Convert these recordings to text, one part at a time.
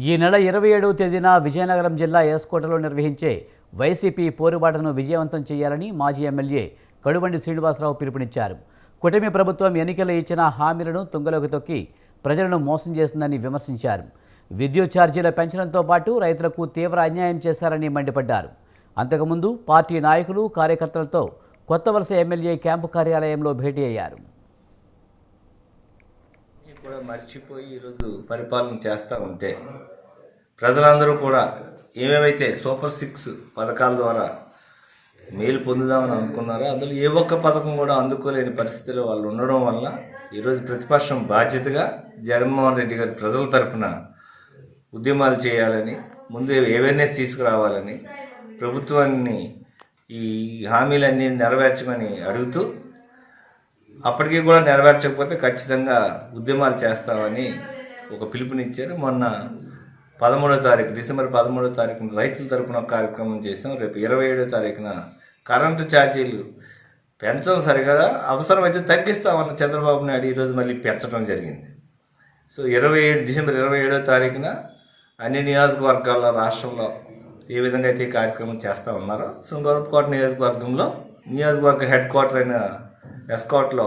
ఈ నెల 27వ తేదీన విజయనగరం జిల్లా ఏస్కోటలో నిర్వహించే వైసీపీ పోరుబాటను విజయవంతం చేయాలని మాజీ ఎమ్మెల్యే కడుబండి శ్రీనివాసరావు పిలుపునిచ్చారు. కూటమి ప్రభుత్వం ఎన్నికల్లో ఇచ్చిన హామీలను తుంగలోకి తొక్కి ప్రజలను మోసం చేసిందని విమర్శించారు. విద్యుత్ ఛార్జీల పెంచడంతో పాటు రైతులకు తీవ్ర అన్యాయం చేశారని మండిపడ్డారు. అంతకుముందు పార్టీ నాయకులు, కార్యకర్తలతో కొత్త వలస ఎమ్మెల్యే క్యాంపు కార్యాలయంలో భేటీ అయ్యారు. కూడా మర్చిపోయి ఈరోజు పరిపాలన చేస్తూ ఉంటే ప్రజలందరూ కూడా ఏమేమైతే సూపర్ 6 పథకాల ద్వారా మేలు పొందుదామని అనుకున్నారో అందులో ఏ ఒక్క పథకం కూడా అందుకోలేని పరిస్థితిలో వాళ్ళు ఉండడం వల్ల ఈరోజు ప్రతిపక్షం బాధ్యతగా జగన్మోహన్ రెడ్డి గారి ప్రజల తరఫున ఉద్యమాలు చేయాలని, ముందు అవేర్నెస్ తీసుకురావాలని, ప్రభుత్వాన్ని ఈ హామీలన్నీ నెరవేర్చమని అడుగుతూ అప్పటికీ కూడా నెరవేర్చకపోతే ఖచ్చితంగా ఉద్యమాలు చేస్తామని ఒక పిలుపునిచ్చారు. మొన్న 13వ తారీఖు డిసెంబర్ 13వ తారీఖున రైతుల తరపున ఒక కార్యక్రమం చేసాం. రేపు 27వ తారీఖున కరెంటు ఛార్జీలు పెంచడం సరిగా అవసరమైతే తగ్గిస్తామన్న చంద్రబాబు నాయుడు ఈరోజు మళ్ళీ పెంచడం జరిగింది. సో డిసెంబర్ 27వ తారీఖున అన్ని నియోజకవర్గాల్లో రాష్ట్రంలో ఏ విధంగా అయితే ఈ కార్యక్రమం చేస్తూ ఉన్నారో శృంగారపుకోట నియోజకవర్గ హెడ్ క్వార్టర్ అయిన ఎస్కాట్లో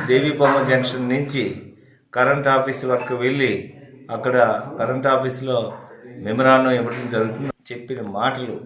దేవీబొమ్మ జంక్షన్ నుంచి కరెంట్ ఆఫీస్ వరకు వెళ్ళి అక్కడ కరెంట్ ఆఫీస్లో మెమరాండం ఇవ్వడం జరుగుతుంది. చెప్పిన మాటలు